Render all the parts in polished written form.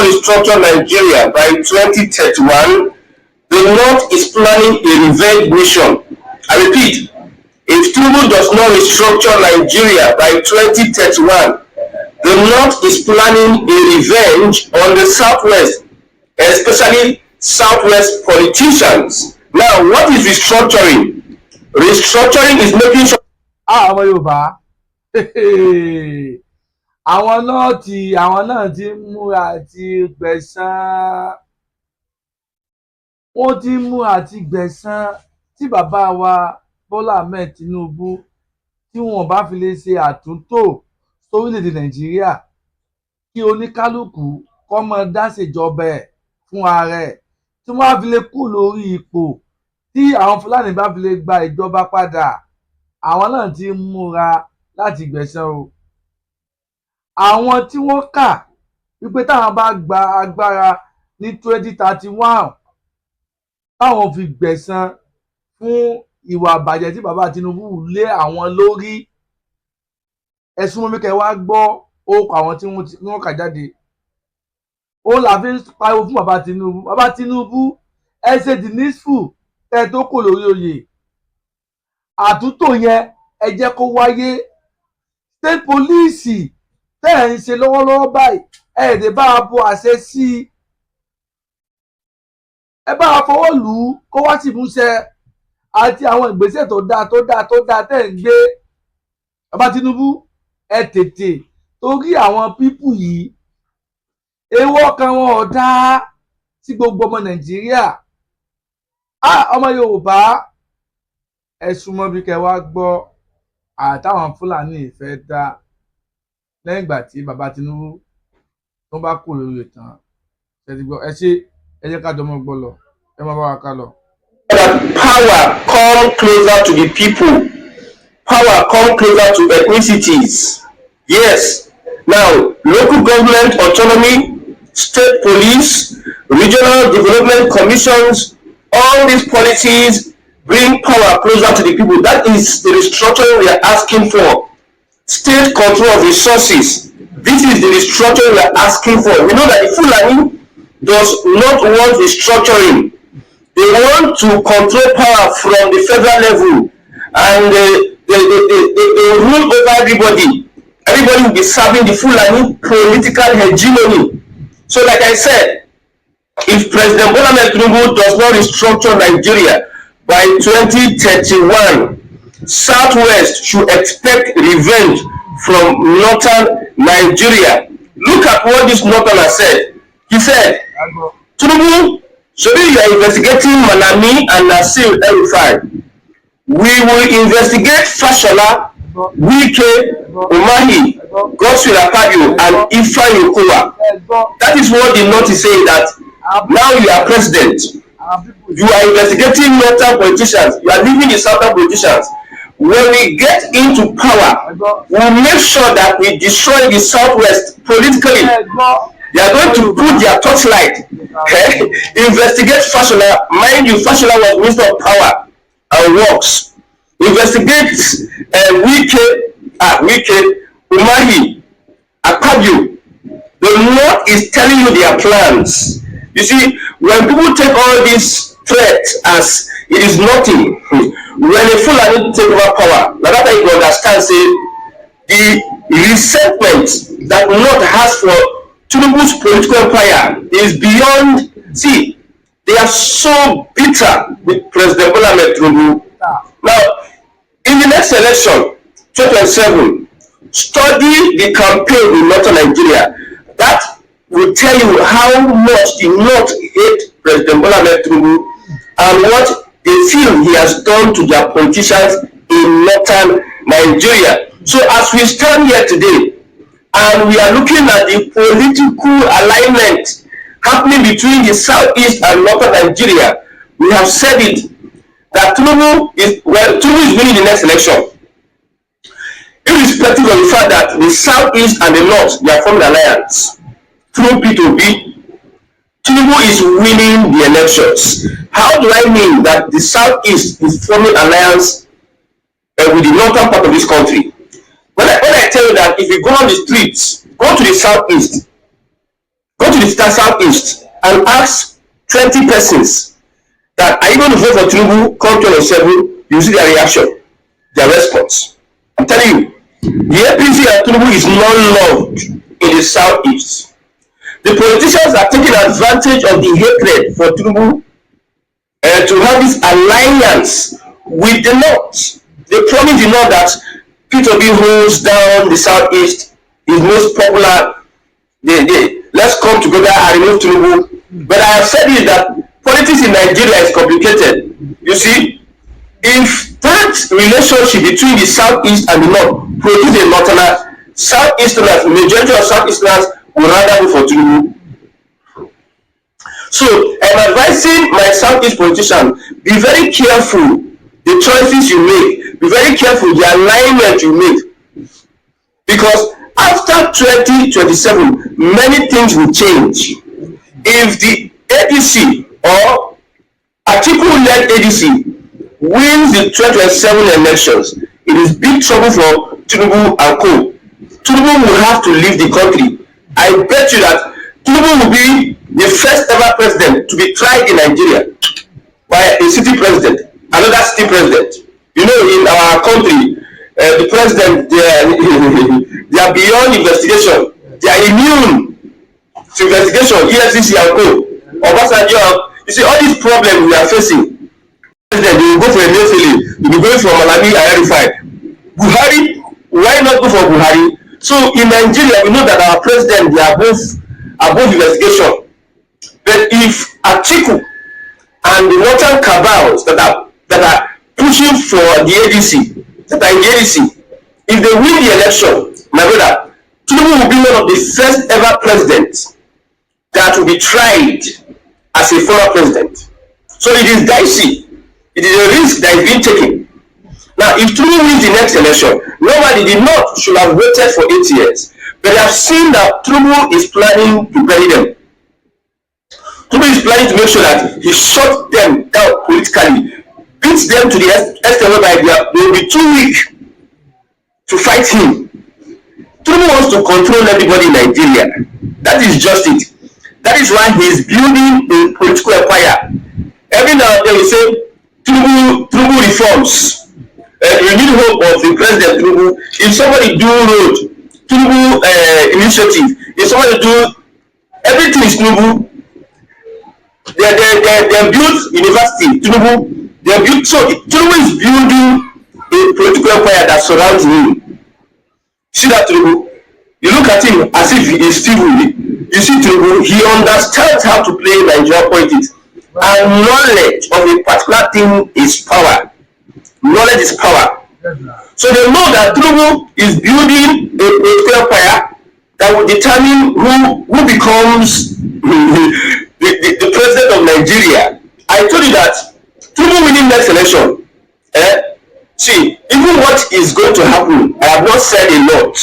not restructure Nigeria by 2031, the North is planning a revenge mission. I repeat, if Tinubu does not restructure Nigeria by 2031, the North is planning a revenge on the Southwest, especially Southwest politicians. Now, what is restructuring? Restructuring is making sure. Àwọn Yorùbá àwọn náà ti ń múra àti gbẹ̀san. Wọ́n ti ń múra àti gbẹ̀san tí bàbá wa Bọ́lá Ahmed Tinubu tí wọn bá fi lè ṣe àtúntò sórílẹ̀-èdè Nàìjíríà kí oníkálukú kó máa dá ṣèjọba ẹ̀ fún ara ẹ̀, tí wọ́n á fi lè kú lórí ipò, tí àwọn Fúlàní bá fi lè gba ìjọba padà, àwọn náà ti ń múra láti gbẹ̀san o. Àwọn tí wọ́n kà wípé táwọn bá gba agbára ní 2031 táwọn fi gbẹ̀san fún ìwà àbàjẹ́ tí bàbá Tinubu lé àwọn lórí, ẹ̀sùn mọ́mí kẹ́ wá gbọ́ orúkọ àwọn tí wọ́n kà jáde. Ó là fi ń pariwo fún bàbá Tinubu. Bàbá Tinubu, ẹ ṣe the needful tẹ́ tó kò lórí oyè. Àtúntò yẹn ẹ jẹ́ kó wáyé. State police tẹ́ ẹ̀ ń ṣe lọ́wọ́lọ́wọ́ báyìí, ẹ̀ lè bá a bo àṣẹ sí i. Ẹ bá a fọwọ́ lù ú kó wá sí ìmúṣẹ, àti àwọn ìgbésẹ̀ tó dáa tẹ́ ń gbé. Bàbá Tinubu, ẹ tètè, torí àwọn pípù yìí èèwọ̀ kan wọn ò dá sí gbogbo ọmọ Nàìjíríà. Ọmọ Yorùbá, ẹ súnmọ́ bí kẹ́ wá gbọ́ àtàwọn Fúlàní fẹ́ dá lẹ́yìn ìgbà tí bàbá Tinubu tó bá kú lórí ìtàn. Ẹ ti gbọ́, ẹ ṣe, ẹ jẹ́ ká jọmọ gbọ́ lọ, ẹ má bá wa ká lọ. That power come closer to the people. Power come closer to ethnicities. Yes. Now, local government autonomy, state police, regional development commissions, all these policies bring power closer to the people. That is the restructuring we are asking for. State control of resources. This is the restructuring we are asking for. We know that the Fulani does not want restructuring. They want to control power from the federal level, and they rule over everybody. Everybody will be serving the Fulani political hegemony. So, like I said, if President Bola Ahmed Tinubu does not restructure Nigeria by 2031, Southwest should expect revenge from Northern Nigeria. Look at what this Northerner said. He said, Tinubu, so you are investigating Malami and Nasir El-Rufai. We will investigate Fasola, Wike, Umahi, Godswill Akpabio, and Ifeanyi Okowa. That is what the North is saying, that now you are president. You are investigating northern politicians. You are leaving the southern politicians. When we get into power, we'll make sure that we destroy the Southwest politically. They are going to put their torchlight. Investigate Fasola. Mind you, Fasola was Minister of Power and Works. Investigate Wike, Umahi, Akpabio. The North is telling you their plans. You see, when people take all these threats as it is nothing, when a Fulani take over power, like that you understand, say, the resentment that North has for Tinubu's political empire is beyond. See, they are so bitter with President Bola Ahmed Tinubu. Now, in the next election, 2027, study the campaign in Northern Nigeria. That will tell you how much the North hate President Bola Ahmed Tinubu and what they feel he has done to their politicians in Northern Nigeria. So as we stand here today, and we are looking at the political alignment happening between the Southeast and Northern Nigeria, we have said it, that Tinubu is winning the next election. Irrespective of the fact that the Southeast and the North, they are forming alliance through P2P, Tinubu is winning the elections. How do I mean that the Southeast is forming alliance with the northern part of this country? When I tell you that if you go on the streets, go to the Southeast, Go to the southeast and ask 20 persons that are you going to vote for Tinubu come 2027, you see their reaction, their response. I'm telling you, the APC and Tinubu is not loved in the southeast. The politicians are taking advantage of the hatred for Tinubu to have this alliance with the North. They promise the North that P2B holds down the southeast, is most popular. Let's come together and remove Tinubu. But I have said is that politics in Nigeria is complicated. You see, if that relationship between the southeast and the north produces a northerner, southeasterners, majority of southeasterners will rather go for Tinubu. So I'm advising my southeast politician, be very careful the choices you make, be very careful the alignment you make, because after 2027 many things will change. If the ADC or Atiku-led ADC wins the 2027 elections, it is big trouble for Tinubu and co. Tinubu will have to leave the country. I bet you that Tinubu will be the first ever president to be tried in Nigeria by a city president, another city president. You know, in our country, the president, they are beyond investigation. They are immune to investigation, EFCC and co. Obasanjo, you see all these problems we are facing. President, they will go for a new feeling. They will be going for Malami and verified. Buhari, why not go for Buhari? So in Nigeria, we know that our president, they are above investigation. But if Atiku and the northern cabals that are pushing for the ADC, that are in the ADC, if they win the election, my brother, Tinubu will be one of the first ever presidents that will be tried as a former president. So it is dicey. It is a risk that is being taken. Now, if Tinubu wins the next election, normally the North should have waited for 8 years. But I have seen that Tinubu is planning to bury them. Tinubu is planning to make sure that he shut them down politically, beats them to the extent whereby they will be too weak to fight him. Tinubu wants to control everybody in Nigeria. That is just it. That is why he is building a political empire. Every now and then we say Tinubu reforms. We need hope of the president Tinubu. If somebody do road, Tinubu initiative. If somebody do everything is Tinubu. They build university, Tinubu. They build, so Tinubu is building a political empire that surrounds him. See that Tinubu? You look at him as if he is Steve. You see Tinubu, he understands how to play Nigerian politics. And knowledge of a particular thing is power. Knowledge is power. So they know that Tinubu is building a political empire that will determine who becomes the president of Nigeria. I told you that Tinubu winning next election. See, even what is going to happen, I have not said a lot.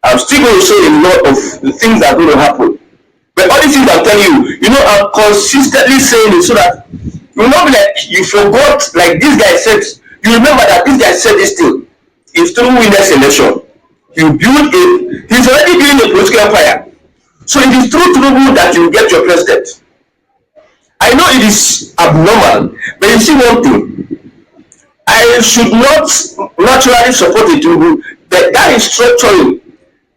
I'm still going to say a lot of the things that are going to happen. But all these things I'm telling you, I'm consistently saying it so that you will not be like you forgot, like this guy said. You remember that this guy said this thing. If Tinubu win next election, he's already building a political empire. So it is through Tinubu that you will get your president. I know it is abnormal, but you see one thing. I should not naturally support the Tinubu, but that is structuring.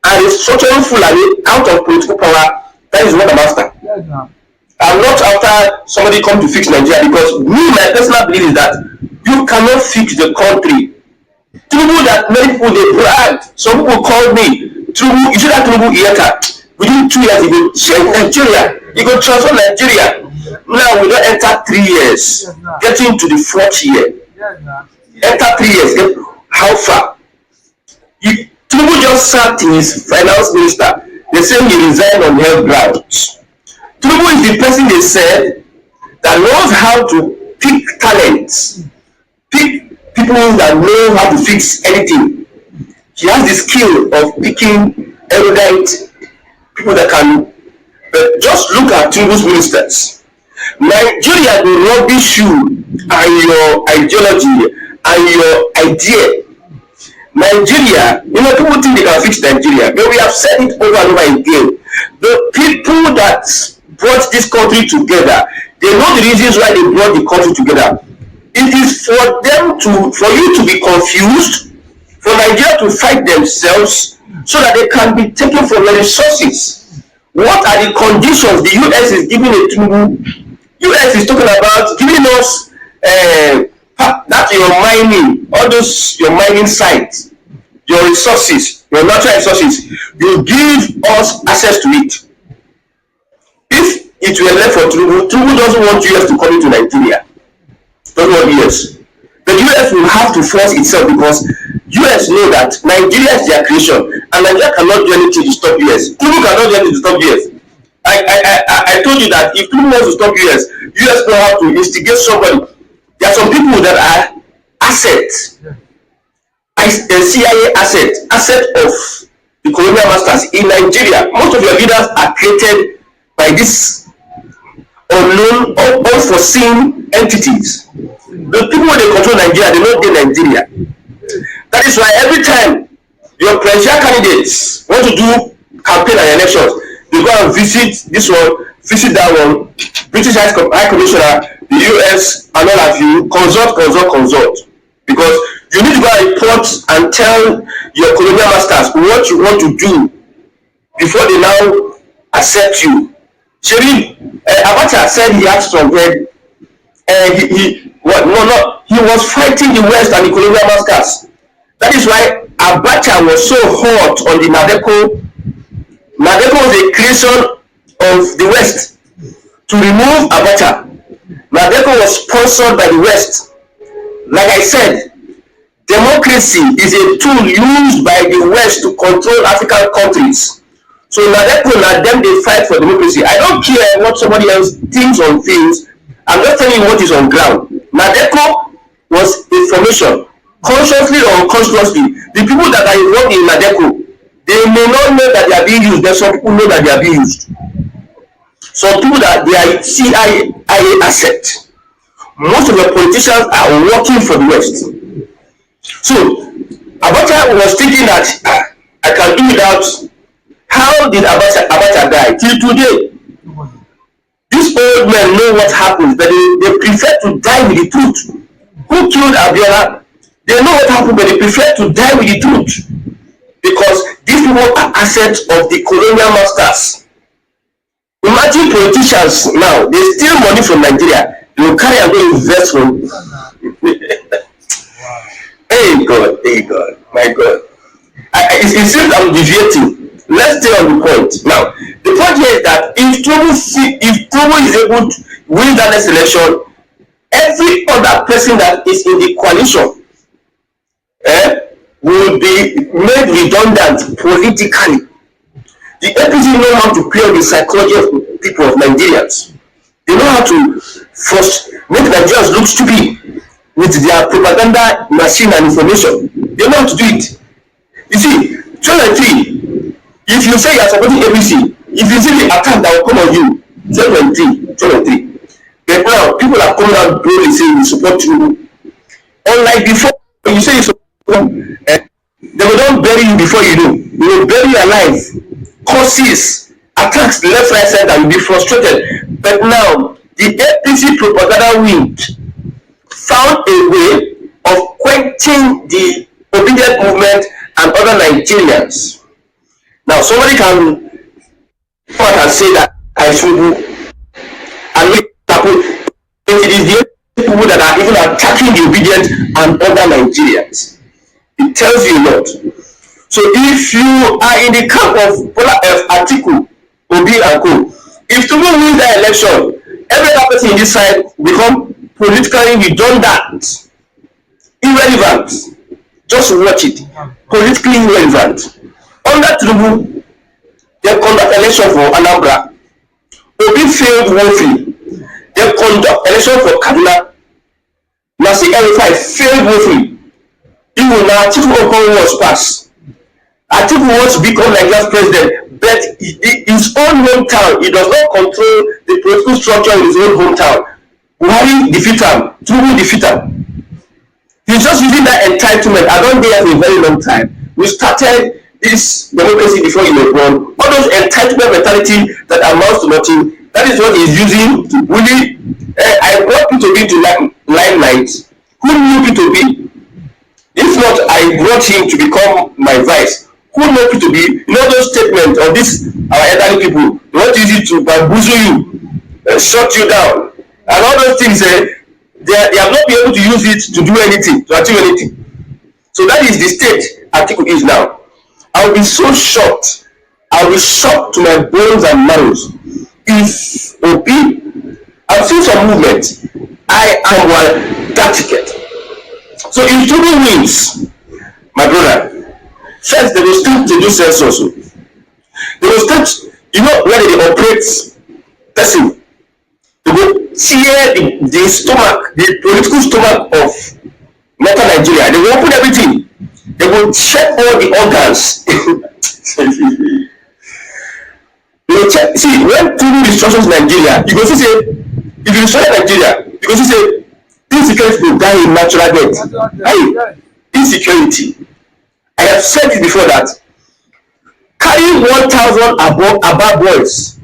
And it's structuring Fulani out of political power. That is what I'm after. Yes, I'm not after somebody come to fix Nigeria, because my personal belief is that you cannot fix the country. Tinubu, that many people they bragged. Some people called me. Tinubu, you see that Tinubu within 2 years he will change Nigeria. He will transform Nigeria. Now we don't enter 3 years, getting to the 4th year. Enter 3 years. How far? Tinubu just sacked his finance minister. They say he resigned on health grounds. Tinubu is the person they said that knows how to pick talents, pick people that know how to fix anything. He has the skill of picking erudite people that can. But just look at Tinubu's ministers. Nigeria will rubbish you and your ideology and your idea. Nigeria, people think they can fix Nigeria, but we have said it over and over again The people that brought this country together, they know the reasons why they brought the country together. It is for them for you to be confused, for Nigeria to fight themselves so that they can be taken from the resources. What are the conditions the US is giving a Tinubu? US is talking about giving us that your mining, all those your mining sites, your resources, your natural resources, you give us access to it. If it were left for Tinubu, Tinubu doesn't want US to come into Nigeria. Doesn't want US. The US will have to force itself because US know that Nigeria is their creation and Nigeria cannot do anything to stop US. Tinubu cannot do anything to stop US. I told you that if Tinubu wants to stop US will have to instigate somebody. There are some people that are assets, CIA asset of the colonial masters in Nigeria. Most of your leaders are created by these unknown or unforeseen entities. The people they control Nigeria, they don't get Nigeria. That is why every time your presidential candidates want to do campaign and elections, they go and visit this one, visit that one, British High Commissioner, the US, and all of you, consult. Because you need to go and report and tell your colonial masters what you want to do before they now accept you. Sherry, Abacha said he had some head. He was fighting the West and the colonial masters. That is why Abacha was so hot on the Nadeco. Nadeco was a creation of the West to remove Abacha. Nadeco was sponsored by the West. Like I said, democracy is a tool used by the West to control African countries. So Nadeco and them, they fight for democracy. I don't care what somebody else thinks on things. I'm just telling you what is on ground. Nadeco was information, consciously or unconsciously. The people that are involved in Nadeco, they may not know that they are being used, but some people know that they are being used. Some people that they are CIA asset. Most of the politicians are working for the West. So Abacha was thinking that I can do without. How did Abacha die? Till today, these old men know what happened, but they prefer to die with the truth. Who killed Abiola? They know what happened, but they prefer to die with the truth. Because these people are assets of the colonial masters. Imagine politicians now, they steal money from Nigeria. They will carry and go invest from. Hey God, my God. It seems I'm deviating. Let's stay on the point. Now, the point here is that if Togo is able to win that next election, every other person that is in the coalition will be made redundant politically. The APC know how to play on the psychology of people, of Nigerians. They know how to first make Nigerians look stupid with their propaganda machine and information. They know how to do it. You see, 2023, if you say you are supporting APC, if you see the attack that will come on you, 2023. But now, people are coming out boldly saying you support you. Unlike before, when you say you support, they will not bury you before you know. They will bury you alive. Causes, attacks left, right, center, will be frustrated. But now, the APC propaganda wind found a way of quenching the obedient movement and other Nigerians. Now, somebody can say that I should, and it is the people that are even attacking the obedient and other Nigerians. It tells you a lot. So if you are in the camp of Atiku, Obi and Co, if Tinubu wins that election, every other person in this side become politically redundant, irrelevant. Just watch it. Politically irrelevant. Under Tinubu, they conduct election for Anambra. Obi failed woefully. They conduct election for Kaduna. Nasi El-Rufai failed woefully. Even now, Atiku was passed. Atiku wants to become Nigeria's president, but his own hometown, he does not control the political structure in his own hometown. Buhari defeat him, Tinubu defeat him. He's just using that entitlement. I don't dare for a very long time. We started this democracy before you were born, all those entitlement mentality that amounts to nothing, that is what he's using to bully. I brought Peter B to limelight. Who knew Peter B? If not, I brought him to become my vice. Who knew Peter B? You know those statements of this our elderly people, they want to use it to bamboozle you, shut you down, and all those things. They have not been able to use it to do anything, to achieve anything. So that is the state Atiku is now. I will be so shocked. I will be shocked to my bones and marrows if Obi. I've seen some movement. I am on that ticket. So if Togo wins, my brother, first they will start to do census also. They will start, you know, where they operate person. They will tear the stomach, the political stomach of Northern Nigeria. They will open everything. They will check all the organs. They will check. See, when Tinubu restructures Nigeria, you go see say, if you restructure Nigeria, you go see say, insecurity will die in natural death. Hey, insecurity. I have said it before that carry 1,000 above boys.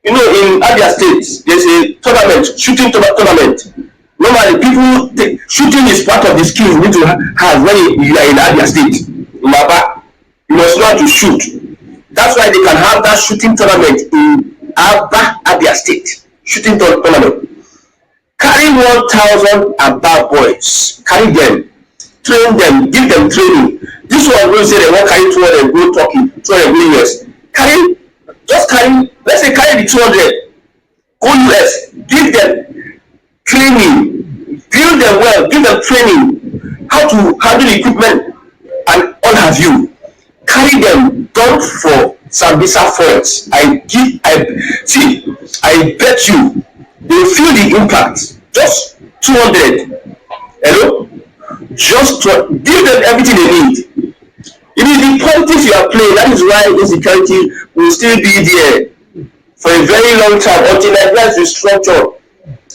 You know, in Abia State, there's a tournament, shooting tournament. Normally, people think shooting is part of the skill you need to have when you are in Abia State. In Aba, you must know how to shoot. That's why they can have that shooting tournament in Abia State. Shooting tournament. Carry 1,000 above boys. Carry them. Train them. Give them training. This one will say they won't carry 200 go talking, 200 go US. Just carry, let's say carry the 200, go US, give them training, build them well, give them training, how to handle equipment, and all have you. Carry them, don't for Sambisa Forest. I bet you, they will feel the impact. Just 200, hello? Just to give them everything they need. It is the politics you are playing. That is why insecurity will still be there for a very long time until Nigeria is restructured.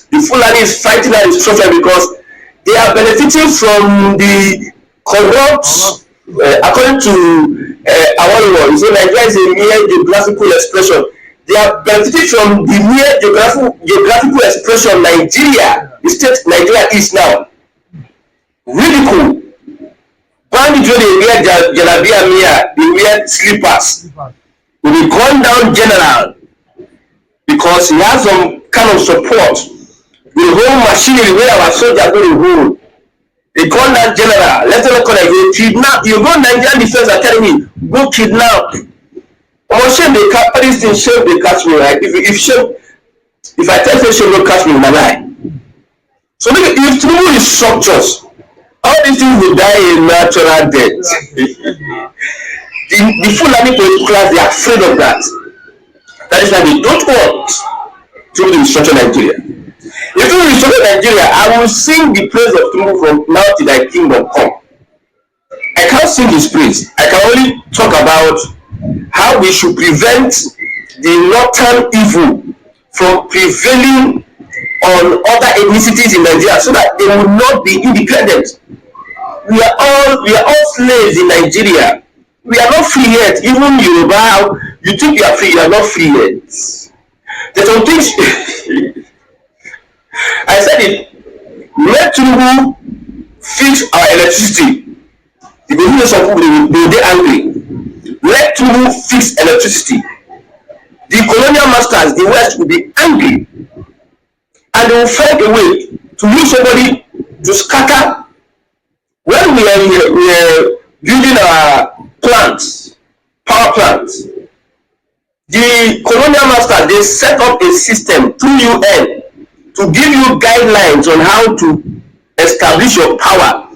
The Fulani is fighting that restructure because they are benefiting from the corrupt, according to Awan, so Nigeria is a mere geographical expression. They are benefiting from the mere geographical expression Nigeria, the state Nigeria is now. Really cool. Bandit when they wear Jalabia Mia, they wear slippers. Will be gone down general because he has some kind of support. The whole machinery where our soldiers go to hold. They gone down general. Lieutenant Colonel, you kidnap. You go Nigerian Defense Academy, go kidnap. I'm shame they catch all these things. Shame they catch me, right? If I tell you shame, don't catch me in my lie. So look, if Tinubu is structures. All these things will die a natural death. the Fulani political class, they are afraid of that. That is why they don't want to restructure Nigeria. If you restructure Nigeria, I will sing the praise of Tinubu from now till thy kingdom come. I can't sing his praise. I can only talk about how we should prevent the northern evil from prevailing on other ethnicities in Nigeria so that they will not be independent. We are all slaves in Nigeria. We are not free yet. Even Yoruba, you think you are free, you are not free yet. There's some things I said it. Let Tinubu fix our electricity. Because you know some people they will get angry. Let Tinubu fix electricity. The colonial masters, the West, will be angry. And they will find a way to use somebody to scatter. When we are building our plants, power plants, the colonial masters, they set up a system through UN to give you guidelines on how to establish your power.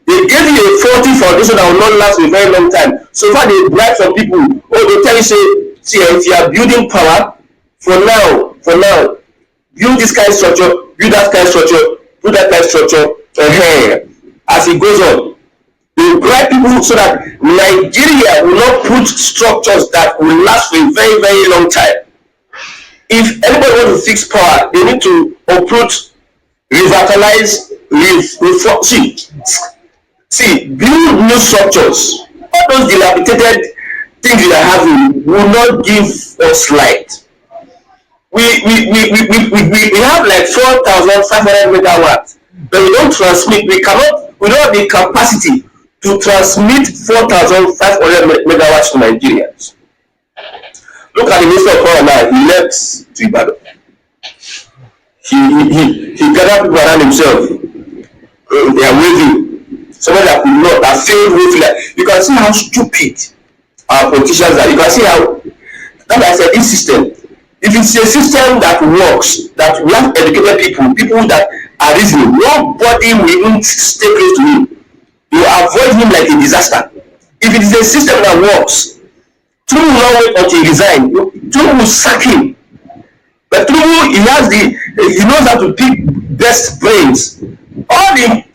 They gave you a faulty foundation that will not last a very long time. So far they bribe some people. They tell you, see, if you are building power, for now, build this kind of structure, build that kind of structure, build that kind of structure, as it goes on. They bribe people so that Nigeria will not put structures that will last for a very, very long time. If anybody wants to fix power, they need to uproot, revitalize, reform. See, build new structures. all those dilapidated things we are having will not give us light. We have like 4,500 megawatts, but we don't transmit. We don't have the capacity to transmit 4,500 megawatts to Nigerians. Look at the Minister of Power now. He left to Ibadan. He gathered people around himself. They are waving. Somebody that could not, that failed woefully. You can see how stupid our politicians are. You can see how, that I said, this system, if it's a system that works, that we have educated people that are reasoning, nobody will even stay close to him. You avoid him like a disaster. If it is a system that works, Tinubu will not wait until he resign. Tinubu will sack him. But Tinubu, he knows how to pick best brains. All the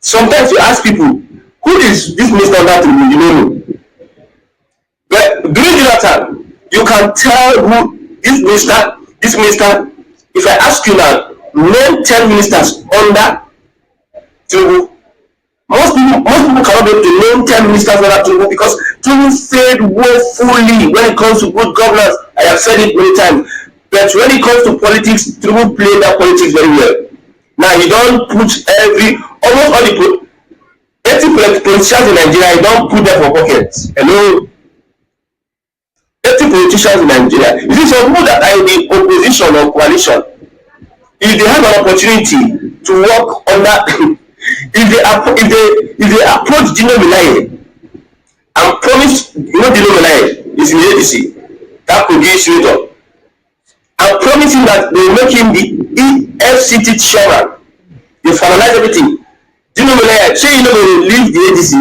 sometimes you ask people, who is this minister that Tinubu? You know. But during Jonathan, you can tell who this minister. If I ask you now, name 10 ministers under Tinubu. Most people cannot be able to name 10 ministers under Tinubu because Tinubu failed woefully when it comes to good governance. I have said it many times. But when it comes to politics, Tinubu played that politics very well. Now you don't put almost all the 80 politicians in Nigeria, you don't put them for pockets. Hello? 80 politicians in Nigeria. You see some people that are in the opposition or coalition, if they have an opportunity to work under if they approach Dino Melaye and promise, Dino Melaye is in the ADC, that could be senator, and promising that they will make him the EFCT chairman, they finalize everything. Dino Melaye, say they will leave the ADC.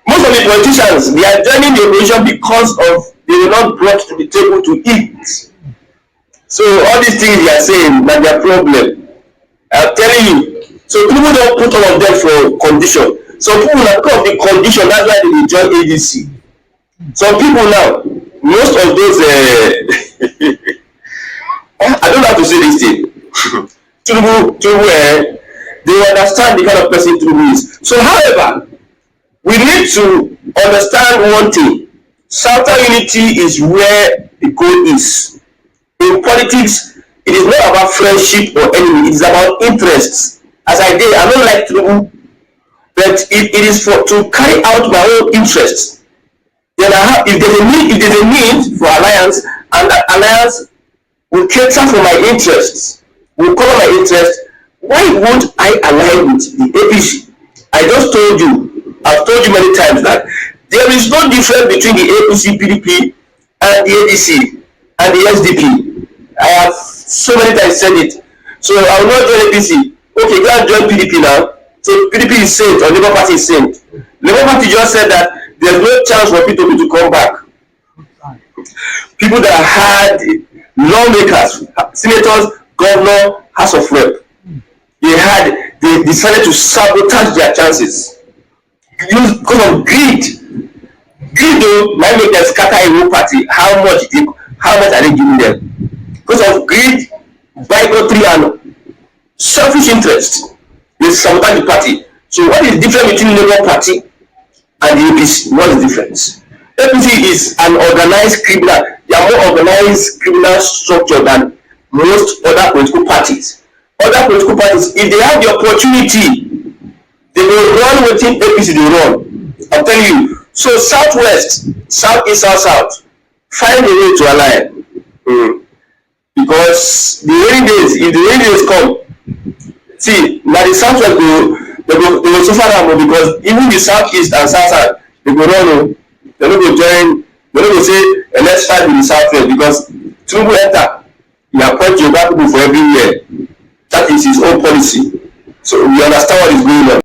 Most of the politicians, they are joining the opposition because of they were not brought to the table to eat. So all these things they are saying that their problem. I'm telling you. So people don't put all of them for condition. Some people now because of the condition, that's why they join ADC. Some people now, most of those I don't know how to say this thing. They understand the kind of person Tinubu is. So however, we need to understand one thing. Southern unity is where the goal is. In politics, it is not about friendship or enemy, it is about interests. As I did, I don't like Tinubu, but it is to carry out my own interests. Then if there's a need for alliance, and that alliance will cater for my interests, will cover my interests, why won't I align with the APC? I just told you, I've told you many times that there is no difference between the APC, PDP, and the ADC, and the SDP. I have so many times said it. So I will not join APC. Okay, go and join PDP now. So PDP is saint or Labour Party is saint. Labour Party just said that there's no chance for PDP to come back. People that had lawmakers, senators, governor, House of Rep, they decided to sabotage their chances because of greed. Greed though might make them scatter a whole party. How much are they giving them? Because of greed, bigotry, and selfish interest, they sabotage the party. So what is the difference between the Labour Party and the APC? What is the difference? APC is an organized criminal. They are more organized criminal structure than most other political parties. Other political parties, if they have the opportunity, they will run within APC, they run. I'm telling you. So southwest, southeast, south, find a way to align. Because the rainy days, if the rainy days come, see, now the southwest they will suffer more because even the southeast and south they go run, they don't go join, they don't go say let's fight with the southwest because Tinubu enter, he appoint Yoruba people for every year. That is his own policy. So we understand what is going on.